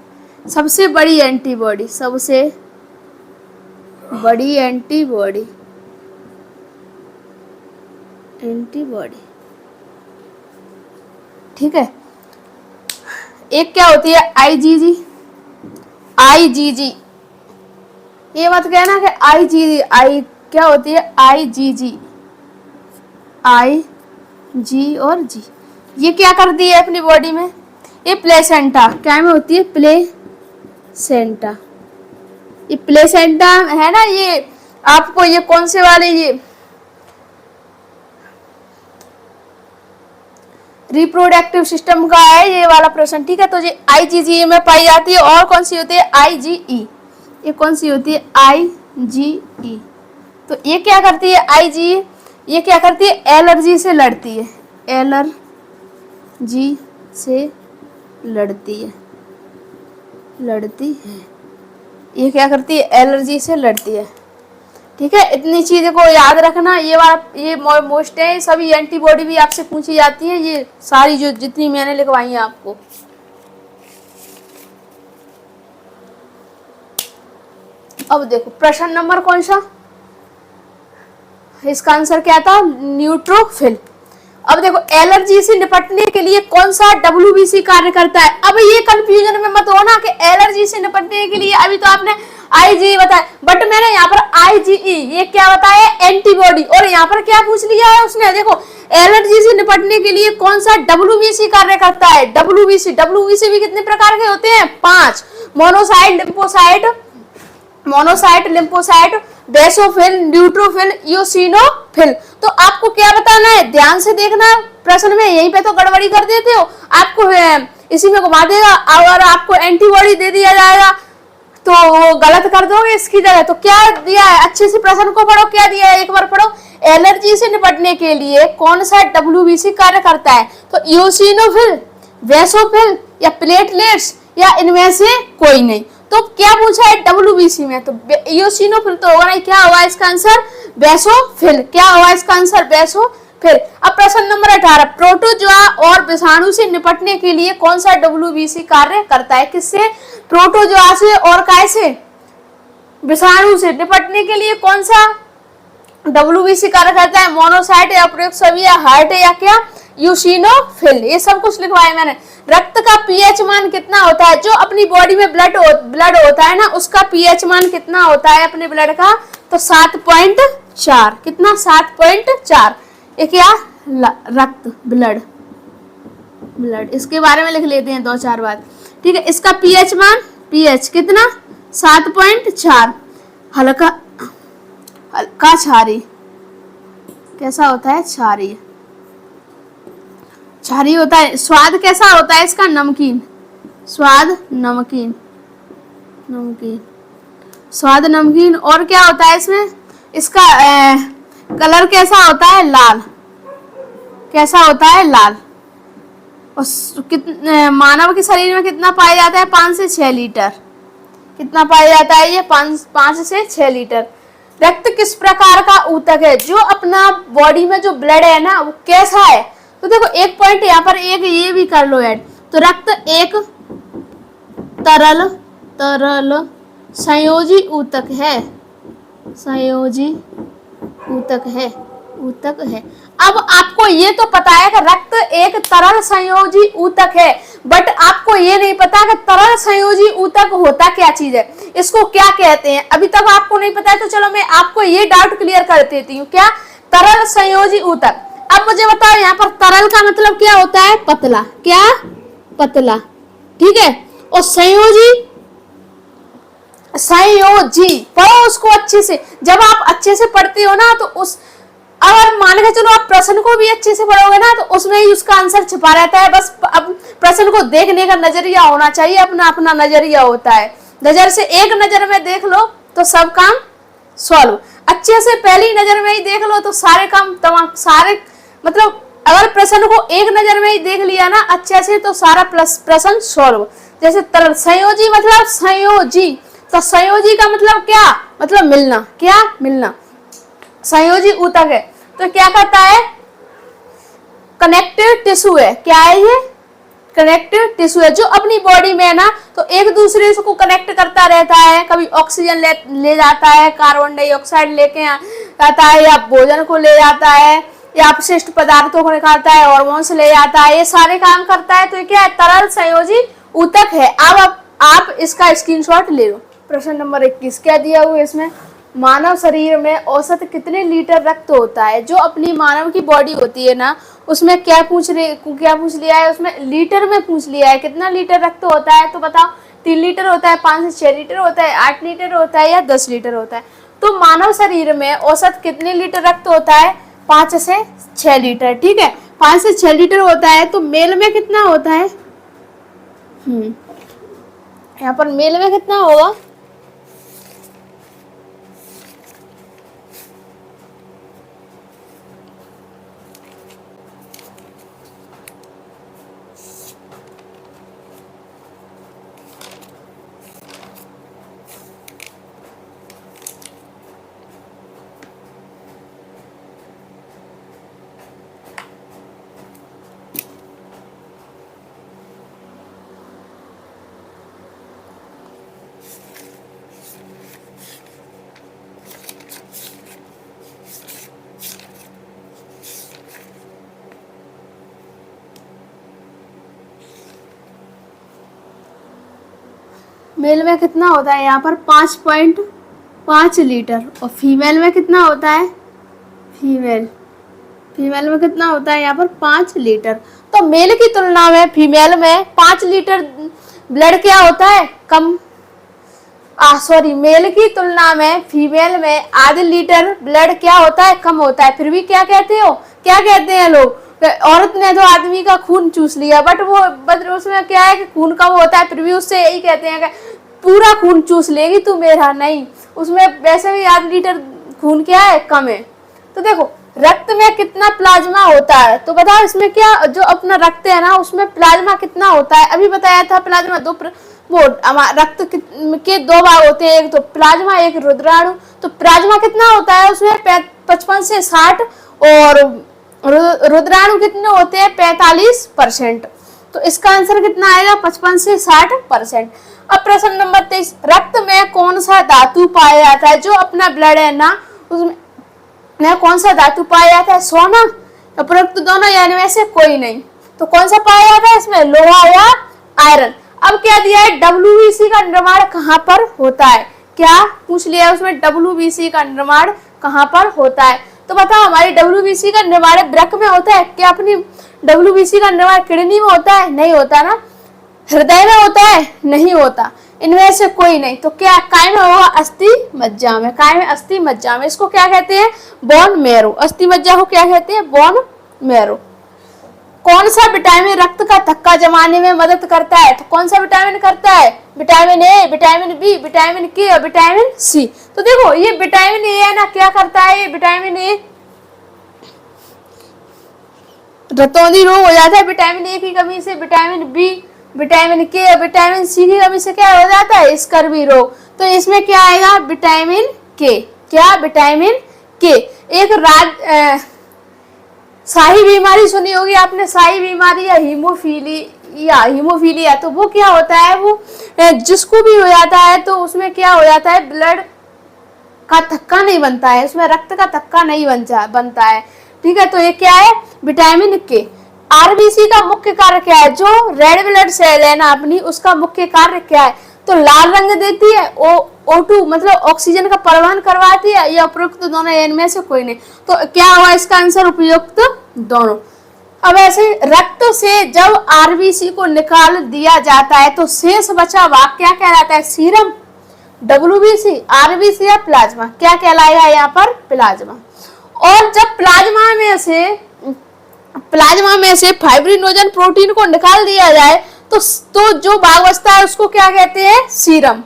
सबसे बड़ी एंटीबॉडी, सबसे बड़ी एंटीबॉडी, एंटीबॉडी, ठीक है। एक क्या होती है, IgG, IgG, ये मत कहना कि IgG, आई क्या होती है, IgG, IG और G, ये क्या करती है अपनी बॉडी में, ये प्लेसेंटा, क्या में होती है, प्लेसेंटा, ये प्लेसेंटा है ना, ये आपको ये कौन से वाले, ये रिप्रोडक्टिव सिस्टम का है ये वाला प्रश्न, ठीक है। तो ये IgG में पाई जाती है, और कौन सी होती है, IgE, ये कौन सी होती है, IgE। तो ये क्या करती है, IgE, ये क्या करती है, एलर्जी से लड़ती है, एलर्जी से लड़ती है, लड़ती है, ये क्या करती है, एलर्जी से लड़ती है, ठीक है। इतनी चीजें को याद रखना, ये मोस्ट है, सभी एंटीबॉडी भी आपसे पूछी जाती है, ये सारी जो जितनी मैंने लिखवाई है आपको। अब देखो प्रश्न नंबर कौन सा, इसका आंसर क्या था, न्यूट्रोफिल। अब देखो एलर्जी से निपटने के लिए कौन सा WBC कार्य करता है। अब ये कंफ्यूजन में मत हो ना कि एलर्जी से निपटने के लिए, अभी तो आपने IgE बताया, बट मैंने यहाँ पर IgE ये क्या बताया, एंटीबॉडी, और यहाँ पर क्या पूछ लिया है उसने, देखो एलर्जी से निपटने के लिए कौन सा WBC कार्य करता है, WBC भी कितने प्रकार के होते हैं, 5, monocyte, lymphocyte, monocyte, lymphocyte, basophil, neutrophil, eosinophil. तो आपको क्या बताना है, ध्यान से देखना प्रश्न में, यहीं पे तो गड़बड़ी कर देते हो, आपको इसी में घुमा देगा, अगर आपको एंटीबॉडी दे दिया जाएगा तो वो गलत कर दोगे इसकी जगह। तो क्या दिया है, अच्छे से प्रश्न को पढ़ो, क्या दिया है एक बार पढ़ो, एलर्जी से निपटने के लिए कौन सा WBC कार्य करता है, तो इओसिनोफिल, बेसोफिल या प्लेटलेट्स या इनमें से कोई नहीं। तो क्या पूछा है WBC में, तो इओसिनोफिल तो होगा नहीं, क्या होगा इसका आंसर, बेसोफिल, क्या होगा इसका आंसर, बेसोफिल। अब प्रश्न नंबर 18, प्रोटोजोआ और विषाणु से निपटने के लिए कौन सा WBC कार्य करता है, किससे, प्रोटोजोआ से और कैसे, विषाणु से निपटने के लिए कौन सा WBC कार्य करता है, मोनोसाइट या प्रोक्सोविया, हार्ट या क्या, इओसिनोफिल, ये सब कुछ लिखवाया मैंने। रक्त का pH मान कितना होता है, जो अपनी बॉडी में ब्लड होता है ना, उसका pH मान कितना होता है अपने ब्लड का, तो 7.4, कितना, 7.4। ये क्या, रक्त, ब्लड, ब्लड। इसके बारे में लिख लेते हैं 2-4 बात, ठीक है। इसका पीएच मान, पीएच कितना, 7.4। हल्का, हल्का क्षारीय, कैसा होता है, क्षारीय, क्षारीय होता है। स्वाद कैसा होता है इसका, नमकीन, स्वाद नमकीन, नमकीन, स्वाद नमकीन। और क्या होता है इसमें, इसका कलर कैसा होता है, लाल, कैसा होता है, लाल। और मानव के शरीर में कितना पाया जाता है, 5 से 6 लीटर। कितना पाया जाता है ये, 5 से 6 लीटर। रक्त किस प्रकार का ऊतक है, जो अपना बॉडी में जो ब्लड है ना वो कैसा है। तो देखो एक पॉइंट यहाँ पर एक ये भी कर लो ऐड। तो रक्त एक तरल संयोजी ऊतक है, संयोजी ऊतक है, ऊतक है। अब आपको ये तो पता है कि रक्त एक तरल संयोजी ऊतक है, बट आपको ये नहीं पता कि तरल संयोजी ऊतक होता क्या चीज है, इसको क्या कहते हैं। अभी तक आपको नहीं पता है, तो चलो मैं आपको ये डाउट क्लियर कर देती हूँ। क्या, तरल संयोजी ऊतक। अब मुझे बताओ यहाँ पर तरल का मतलब क्या होता है, पतला, क्या, पतला, ठीक है। और संयोजी, संयोजी पढ़ो उसको अच्छे से। जब आप अच्छे से पढ़ते हो ना, तो उस, अगर मान के चलो आप प्रश्न को भी अच्छे से पढ़ोगे ना, तो उसमें ही उसका आंसर छिपा रहता है। बस अब प्रश्न को देखने का नजरिया होना चाहिए, अपना अपना नजरिया होता है। नजर से एक नजर में देख लो तो सब काम सॉल्व। अच्छे से पहली नजर में ही देख लो तो सारे काम तमाम, सारे मतलब अगर प्रश्न को एक नजर में ही देख लिया ना अच्छे से, तो सारा प्रश्न सॉल्व। जैसे तरल संयोजी मतलब संयोजी, तो संयोजी का मतलब क्या, मतलब मिलना, क्या, मिलना। संयोजी ऊतक है तो क्या करता है, कनेक्टिव टिश्यू है। क्या है ये, कनेक्टिव टिश्यू है, जो अपनी बॉडी में है ना तो एक दूसरे को कनेक्ट करता रहता है। कभी ऑक्सीजन ले जाता है, कार्बन डाइऑक्साइड लेके आता है, या भोजन को ले जाता है, या अपशिष्ट पदार्थों को निकालता है, हार्मोन्स ले जाता है, ये सारे काम करता है। तो ये क्या है, तरल संयोजी ऊतक है। अब आप इसका स्क्रीनशॉट ले लो। प्रश्न नंबर 21 क्या दिया हुआ है इसमें, मानव शरीर में औसत कितने लीटर रक्त होता है। जो अपनी मानव की बॉडी होती है ना, उसमें क्या पूछ लिया है, उसमें लीटर में पूछ लिया है कितना लीटर रक्त होता है। तो बताओ, 3 लीटर होता है, 5 से 6 लीटर होता है, 8 लीटर होता है, या 10 लीटर होता है। तो मानव शरीर में औसत कितने लीटर रक्त होता है, 5 से 6 लीटर, ठीक है। 5 से 6 लीटर होता है। तो मेल में कितना होता है, यहाँ पर मेल में कितना होगा, मेल में कितना होता है यहाँ पर 5.5 लीटर। और फीमेल में कितना होता है, फीमेल में कितना होता है यहाँ पर 5 लीटर। तो मेल की तुलना में फीमेल में 5 लीटर ब्लड क्या होता है, कम। मेल की तुलना में फीमेल में आधे लीटर ब्लड क्या होता है, कम होता है। फिर भी क्या कहते हो, क्या कहते हैं लोग, औरत ने तो आदमी का खून चूस लिया, बट उसमें क्या है कि खून कम होता है, फिर भी उससे यही कहते हैं कि पूरा खून चूस लेगी तू मेरा, नहीं, उसमें वैसे भी आधे लीटर खून क्या है, कम है। तो देखो रक्त में कितना प्लाज्मा होता है, तो बताओ इसमें क्या, जो अपना रक्त है ना उसमें प्लाज्मा कितना होता है। अभी बताया था प्लाज्मा रक्त के 2 भाग होते हैं, एक तो प्लाज्मा, एक रुद्राणु। तो प्लाज्मा कितना होता है उसमें 55 से 60, और रुद्राणु कितने होते हैं 45%। तो इसका आंसर कितना आएगा 55 से 60%। अब प्रश्न नंबर 23, रक्त में कौन सा धातु पाया जाता है। जो अपना ब्लड है ना उसमें कौन सा धातु पाया जाता है, सोना, उपरोक्त दोनों यानी में से कोई नहीं। तो कौन सा पाया जाता है इसमें, लोहा या आयरन। अब क्या दिया है, WBC का निर्माण कहाँ पर होता है, क्या पूछ लिया है उसमें, WBC का निर्माण कहाँ पर होता है। तो बताओ हमारी डब्ल्यूबीसी का निर्माण वृक्क में होता है क्या? अपनी डब्ल्यूबीसी का निर्माण किडनी में होता है? नहीं होता ना। हृदय में होता है? नहीं होता। इनमें से कोई नहीं। तो क्या काय में होगा? अस्थि मज्जा में। काय में? अस्थि मज्जा में। इसको क्या कहते हैं? Bone marrow. अस्थि मज्जा को क्या कहते हैं? Bone marrow. कौन सा विटामिन रक्त का थक्का जमाने में मदद करता है? तो कौन सा विटामिन करता है? Vitamin A, vitamin B, vitamin K और विटामिन सी। तो देखो ये विटामिन ए है ना, क्या करता है? ये विटामिन ए रतौंधी रोग हो जाता है विटामिन ए की कमी से। विटामिन बी, विटामिन के और विटामिन सी की कमी से क्या हो जाता है? स्कर्वी रोग। तो इसमें क्या आएगा? विटामिन के। क्या? विटामिन के। एक शाही बीमारी सुनी होगी आपने, शाही बीमारी या हीमोफीलिया। तो वो क्या होता है? वो जिसको भी हो जाता है तो उसमें क्या हो जाता है? ब्लड का थक्का नहीं बनता है, उसमें रक्त का थक्का नहीं बनता है। ठीक है, तो ये क्या है? विटामिन के। आरबीसी का मुख्य कार्य क्या है? जो रेड ब्लड सेल है ना अपनी, उसका मुख्य कार्य क्या है? तो लाल रंग देती है, O2 मतलब ऑक्सीजन का परिवहन करवाती है, या उपयुक्त दोनों? इनमें से कोई नहीं। तो क्या हुआ इसका आंसर? उपयुक्त दोनों। अब ऐसे रक्त से जब आरबीसी को निकाल दिया जाता है तो शेष बचा भाग क्या कहलाता है? सीरम, डब्ल्यूबीसी, आरबीसी या प्लाज्मा? क्या कहलाएगा यहाँ पर? प्लाज्मा। और जब प्लाज्मा में से फाइब्रिनोजन प्रोटीन को निकाल दिया जाए तो जो भाग बचता है उसको क्या कहते हैं? सीरम।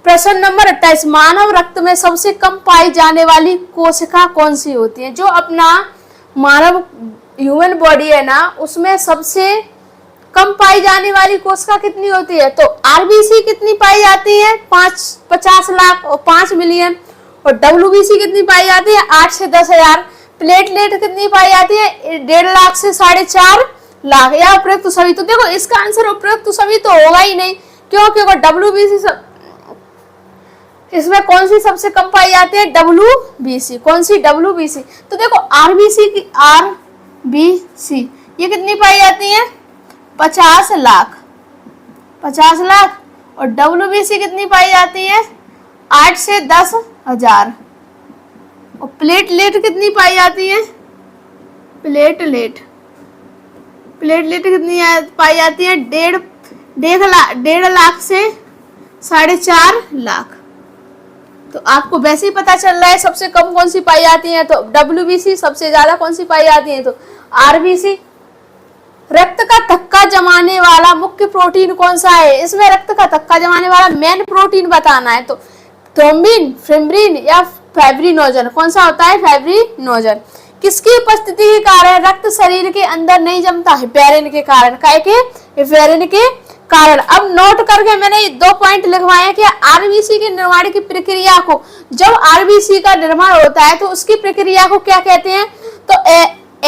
प्रश्न नंबर 28, मानव रक्त में सबसे कम पाई जाने वाली कोशिका कौन सी होती है? जो अपना मानव ह्यूमन बॉडी है ना, उसमें सबसे कम पाई जाने वाली कोशिका कितनी होती है? तो आरबीसी कितनी पाई जाती है? 50 लाख और 5 मिलियन। और डब्ल्यूबीसी कितनी पाई जाती है? 8 से 10,000। प्लेटलेट कितनी पाई जाती है? 1.5 लाख से 4.5 लाख। या उपयुक्त सभी? तो देखो इसका आंसर उपयुक्त सभी तो होगा ही नहीं। क्यों? क्योंकि डब्ल्यूबीसी इसमें कौन सी सबसे कम पाई जाती है? डब्ल्यूबीसी। कौन सी? डब्ल्यूबीसी। तो देखो आरबीसी ये कितनी पाई जाती है? 50 लाख। 50 लाख। और डब्ल्यूबीसी कितनी पाई जाती है? 8 से 10,000। और प्लेटलेट कितनी पाई जाती है? प्लेटलेट कितनी पाई जाती है? 1.5 लाख से 4.5 लाख। तो आपको वैसे ही पता चल रहा है सबसे कम कौन सी पाई जाती है, तो डब्ल्यूबीसी। सबसे ज्यादा कौन सी पाई जाती है? तो आरबीसी। रक्त का थक्का जमाने वाला मुख्य प्रोटीन कौन सा है? इसमें रक्त का थक्का जमाने वाला मेन प्रोटीन बताना है। तो थ्रोम्बिन, फिब्रिन या फाइब्रिनोजन? कौन सा होता है? फाइब्रिनोजन। किसकी उपस्थिति के कारण रक्त शरीर के अंदर नहीं जमता? हेपेरिन के कारण। काय के? हेपेरिन के कारण। अब नोट करके मैंने 2 पॉइंट लिखवाए कि आरबीसी के निर्माण की प्रक्रिया को, जब आरबीसी का निर्माण होता है तो उसकी प्रक्रिया को क्या कहते हैं? तो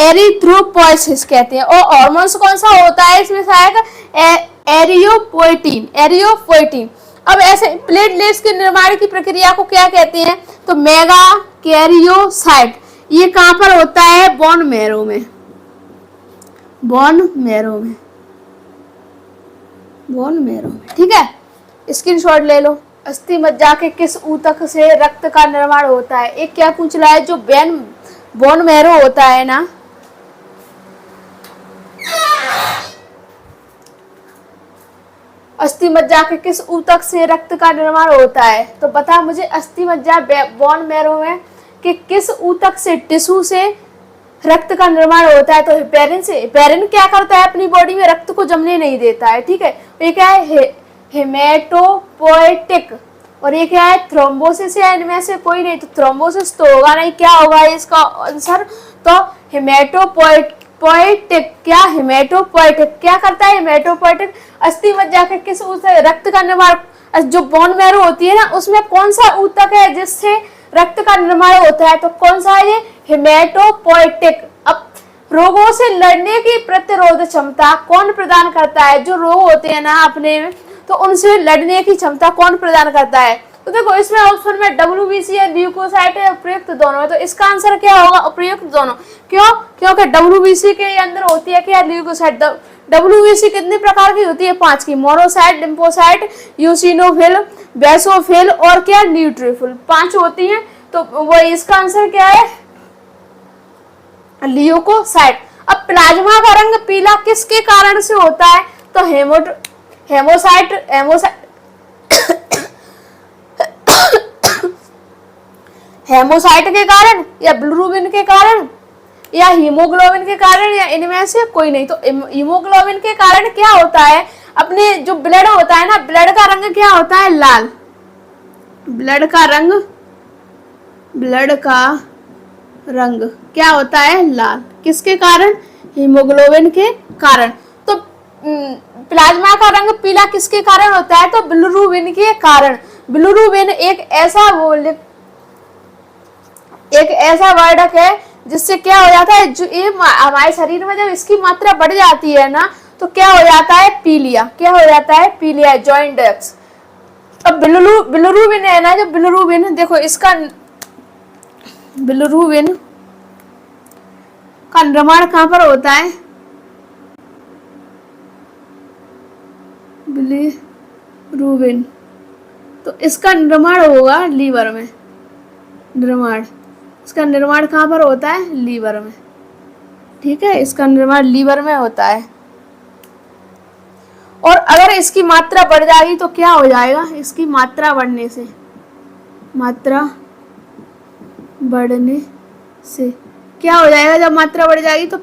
एरिथ्रोपोइसिस कहते हैं। और हार्मोन्स कौन सा होता है इसमें? शायद एरियोपोइटिन। अब ऐसे प्लेटलेट्स के निर्माण की प्रक्रिया को क्या कहते हैं? तो मेगा कैरियोसाइट। ये कहां पर होता है? बोन मैरो में। ठीक है, स्क्रीनशॉट ले लो। अस्थि मज्जा के किस ऊतक से रक्त का निर्माण होता है? एक क्या पूछ रहा है? जो बोन मैरो होता है ना, अस्थि मज्जा के किस ऊतक से रक्त का निर्माण होता है? तो बता मुझे, अस्थि मज्जा बोन मैरो में कि किस ऊतक से, टिश्यू से रक्त का निर्माण होता है? तो हेपेरिन से। हेपेरिन क्या करता है? अपनी बॉडी में रक्त को जमने नहीं देता है। ठीक है, ये क्या है? हेमेटोपोएटिक। और ये क्या है? थ्रोम्बोसिस है। इनमें से कोई नहीं, तो थ्रोम्बोसिस तो होगा नहीं। क्या होगा इसका आंसर? तो हेमेटोपोएटिक। क्या? हेमेटोपोएटिक क्या करता है? हेमेटोपोएटिक। अस्थि मज्जा के किस ऊतक रक्त का निर्माण, जो बोन मैरो होती है ना, उसमें कौन सा ऊतक है जिससे रक्त का निर्माण होता है? तो कौन सा है? ये हेमेटोपोएटिक। अब रोगों से लड़ने की प्रतिरोध क्षमता कौन प्रदान करता है? जो रोग होते हैं ना अपने में, तो उनसे लड़ने की क्षमता कौन प्रदान करता है? तो देखो इसमें ऑप्शन में डब्ल्यूबीसी है, ल्यूकोसाइट है, उपयुक्त दोनों है। तो इसका आंसर क्या होगा? उपयुक्त दोनों। क्यों? क्योंकि डब्ल्यूबीसी के अंदर होती है क्या? ल्यूकोसाइट। डब्ल्यूबीसी कितने प्रकार की होती है? 5 की। मोनोसाइट, लिम्फोसाइट, यूसिनोफिल, बेसोफिल और क्या? न्यूट्रोफिल। 5 होती है। तो वो इसका आंसर क्या है? ल्यूकोसाइट। अब प्लाज्मा का रंग पीला किसके कारण से होता है? तो हेमोसाइट हेमोसाइट के कारण, या बिलिरुबिन के कारण, या हीमोग्लोबिन के कारण, या इनमें से कोई नहीं। तो हीमोग्लोबिन के कारण क्या होता है, अपने जो ब्लड होता है ना, ब्लड का रंग क्या होता है? लाल। ब्लड का रंग क्या होता है? लाल। किसके कारण? हीमोग्लोबिन के कारण। तो प्लाज्मा का रंग पीला किसके कारण होता है? तो बिलिरुबिन के कारण। बिलिरुबिन एक ऐसा वर्डक है जिससे क्या हो जाता है, जो ये हमारे शरीर में जब इसकी मात्रा बढ़ जाती है ना, तो क्या हो जाता है? पीलिया। क्या हो जाता है? पीलिया, जॉइंडिस। अब बिलिरुबिन है ना, जो बिलिरुबिन, देखो इसका बिलिरुबिन का निर्माण कहाँ पर होता है? बिलिरुबिन, तो इसका निर्माण होगा लीवर में। इसका निर्माण कहाँ पर होता है? लीवर में। ठीक है, इसका निर्माण लीवर में होता है। और अगर इसकी मात्रा बढ़ जाएगी तो क्या हो जाएगा? इसकी मात्रा बढ़ने से क्या हो जाएगा? जब मात्रा बढ़ जाएगी तो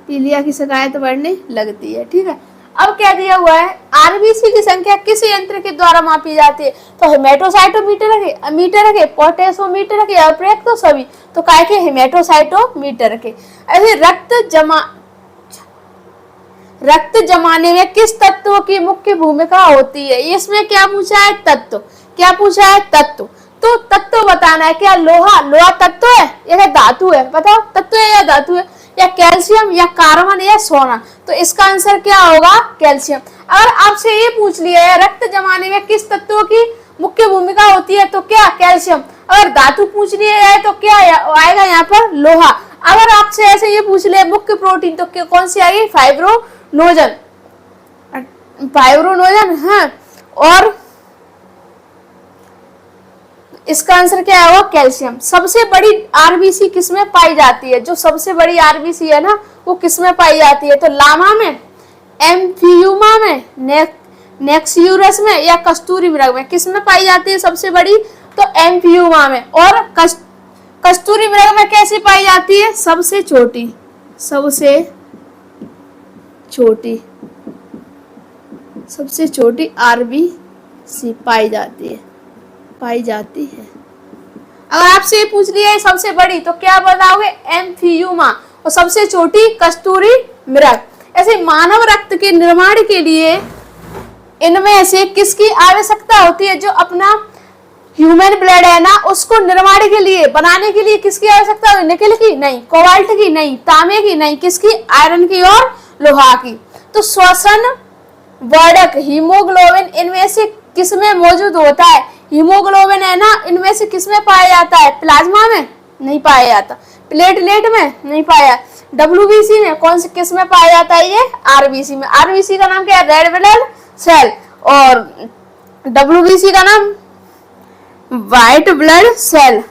पीलिया की शिकायत बढ़ने लगती है। ठीक है, अब क्या दिया हुआ है? आरबीसी की संख्या किस यंत्र के द्वारा मापी जाती है? तो हेमेटोसाइटोमीटर के, पोटेशियोमीटर के, अप्रयुक्त तो सभी। तो काय के? हेमेटोसाइटोमीटर के। ऐसे रक्त जमाने में किस तत्व की मुख्य भूमिका होती है? इसमें क्या पूछा है? तत्व। क्या पूछा है? तत्व। तो तत्व बताना है। क्या लोहा तत्व है या धातु है? बताओ, तत्व है या धातु है? या कैल्शियम, या कार्बन, या सोना? तो इसका आंसर क्या होगा? कैल्शियम। अगर आपसे ये पूछ लिया है रक्त जमाने में किस तत्व की मुख्य भूमिका होती है, तो क्या? कैल्शियम। अगर धातु पूछ लिया है तो क्या आएगा यहाँ पर? लोहा। अगर आपसे ऐसे ये पूछ ले मुख्य प्रोटीन, तो कौन सी आएगी? फाइब्रोनोजन। हाँ। और इसका आंसर क्या होगा? कैल्शियम। सबसे बड़ी आरबीसी किसमें पाई जाती है? जो सबसे बड़ी आरबीसी है ना, वो किसमें पाई जाती है? तो लामा में, एम्फियूमा में, नेक्सियुरस में, या कस्तूरी मृग में? किसमें पाई जाती है सबसे बड़ी? तो एम्फियूमा में। और कस्तूरी मृग में कैसे पाई जाती है? सबसे छोटी आरबीसी पाई जाती है। अगर आपसे पूछ लिया है सबसे बड़ी, तो क्या बताओगे? एम्फियूमा। और सबसे छोटी कस्तूरी मृग। ऐसे मानव रक्त के निर्माण के लिए इनमें से किसकी आवश्यकता होती है? जो अपना ह्यूमन ब्लड है ना, उसको निर्माण के लिए, बनाने के लिए किसकी आवश्यकता होती है? निकेल की नहीं, कोबाल्ट की नहीं, तांबे की नहीं, किसकी? आयरन की और लोहा की। तो श्वसन वर्धक हीमोग्लोबिन इनमें से किसमें मौजूद होता है? हीमोग्लोबिन है ना, इनमें से किसमें पाया जाता है? प्लाज्मा में नहीं पाया जाता, प्लेटलेट में नहीं पाया, डब्ल्यूबीसी में कौन से किसमें पाया जाता है? ये आरबीसी में। आरबीसी का नाम क्या है? Red blood cell. और डब्ल्यूबीसी का नाम व्हाइट ब्लड सेल।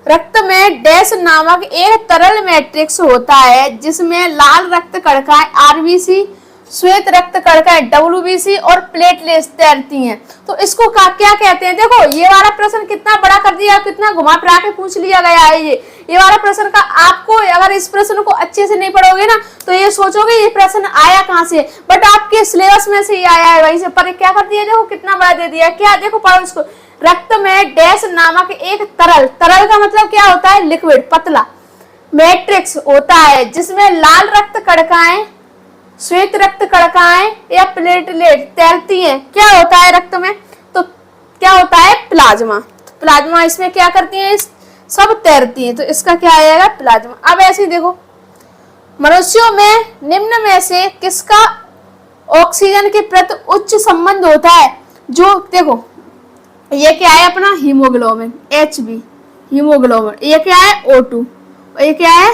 रक्त में डैश नामक एक तरल मैट्रिक्स होता है जिसमें लाल रक्त कणिकाएं आरबीसी, श्वेत रक्त कणिकाएं डब्ल्यूबीसी और प्लेटलेट्स तैरती हैं। तो इसको क्या कहते हैं? देखो, ये वाला प्रश्न कितना बड़ा कर दिया, कितना घुमा फिरा के पूछ लिया गया है। ये वाला प्रश्न का आपको, अगर इस प्रश्न को अच्छे से नहीं पढ़ोगे ना, तो ये सोचोगे ये प्रश्न आया कहाँ से, बट आपके सिलेबस में से ही आया है, वहीं से। पर क्या कर दिया? देखो कितना बड़ा दे दिया। क्या? देखो, पढ़ो इसको। रक्त में डैश नामक एक तरल का मतलब क्या होता है? लिक्विड, पतला मैट्रिक्स होता है जिसमें लाल रक्त कणिकाएं, श्वेत रक्त कणिकाएं या प्लेटलेट तैरती हैं। क्या होता है रक्त में? तो क्या होता है? प्लाज्मा। प्लाज्मा इसमें क्या करती हैं? सब तैरती हैं। तो इसका क्या आएगा? प्लाज्मा। अब ऐसे देखो, मनुष्यों में निम्न में से किसका ऑक्सीजन के प्रति उच्च संबंध होता है? जो देखो, ये क्या है? अपना हीमोग्लोबिन, Hb हीमोग्लोबिन। ये क्या है? O2। ये क्या है?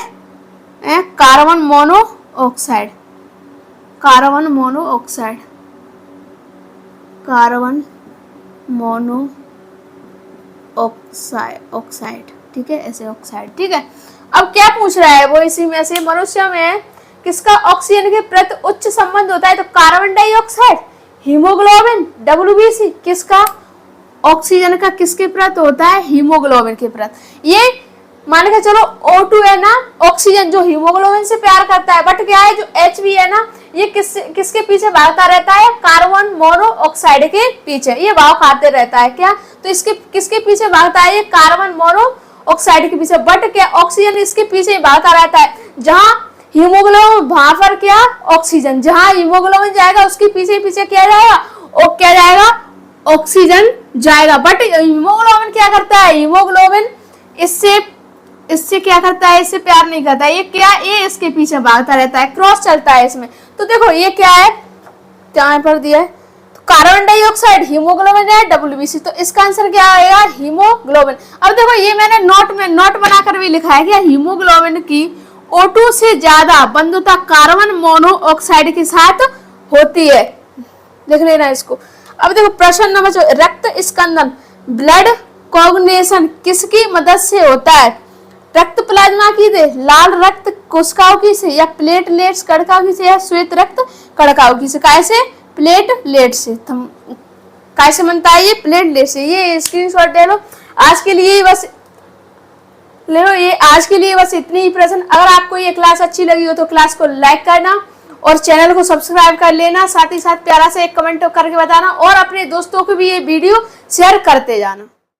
Carbon monoxide. Carbon monoxide. ठीक है, ऐसे ऑक्साइड। ठीक है, अब क्या पूछ रहा है वो, इसी में से मनुष्य में किसका ऑक्सीजन के प्रति उच्च संबंध होता है? तो कार्बन डाइऑक्साइड, हीमोग्लोबिन, WBC। किसका ऑक्सीजन का किसके प्रति होता है? हीमोग्लोबिन के प्रति। ये मान के चलो O2 है ना, ऑक्सीजन जो हीमोग्लोबिन से प्यार करता है, बट क्या है जो H है ना, ये किसके पीछे भागता रहता है? कार्बन मोनोऑक्साइड के पीछे ये भाव खाते रहता है। क्या तो इसके किसके पीछे भागता है? ये कार्बन मोनोऑक्साइड के पीछे। बट क्या ऑक्सीजन इसके पीछे भागता रहता है। जहां हीमोग्लोबिन, वहां पर क्या ऑक्सीजन, जहां हीमोग्लोबिन जाएगा उसके पीछे पीछे क्या जाएगा? क्या जाएगा? ऑक्सीजन जाएगा। बट हीमोग्लोबिन क्या करता है? हीमोग्लोबिन इससे क्या करता है? इससे प्यार नहीं करता है। ये क्या, ये इसके पीछे भागता रहता है, क्रॉस चलता है इसमें। तो देखो ये क्या है, यहाँ पर दिया है तो कार्बन डाइऑक्साइड, हीमोग्लोबिन है, WBC। तो इसका आंसर क्या आएगा? हीमोग्लोबिन। अब देखो ये मैंने नोट बनाकर भी लिखा है कि हीमोग्लोबिन की O2 से ज्यादा बंधुता कार्बन मोनोऑक्साइड के साथ होती है। देख लेना इसको। अब देखो प्रश्न नंबर 4, रक्त स्कंदन, ब्लड कोगुलेशन किसकी मदद से होता है? रक्त प्लाज्मा की से, लाल रक्त कोशिकाओं की से, या प्लेटलेट्स कणिकाओं की से, या श्वेत रक्त कणिकाओं की से। कैसे? प्लेटलेट से। कैसे बनता है ये? प्लेटलेट से। ये स्क्रीनशॉट ले लो। आज के लिए बस ले लो, ये आज के लिए बस इतनी ही प्रश्न। अगर आपको ये क्लास अच्छी लगी हो तो क्लास को लाइक करना और चैनल को सब्सक्राइब कर लेना। साथ ही साथ प्यारा से एक कमेंट करके बताना और अपने दोस्तों को भी ये वीडियो शेयर करते जाना।